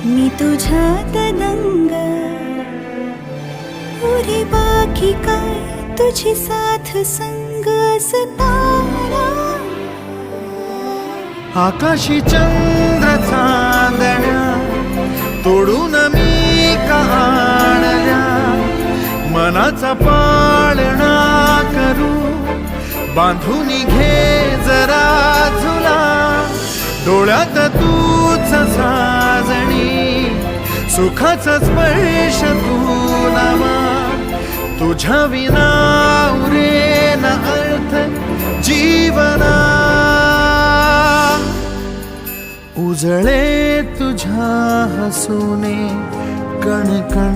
मी तुझ्यात दंग, पुरी बाकी काय तुझी साथ संग असताना. आकाशी चंद्र चांदण्या तोडून मी कहाणल्या, मनाचा पाळणा करू बांधून घे जरा झुला. डोळ्यात तूच साजणी, सुखाचा स्पर्श तू नामा. तुझ्या विना उरेन अर्थ जीवना. उजळे तुझ्या हसूने कण कण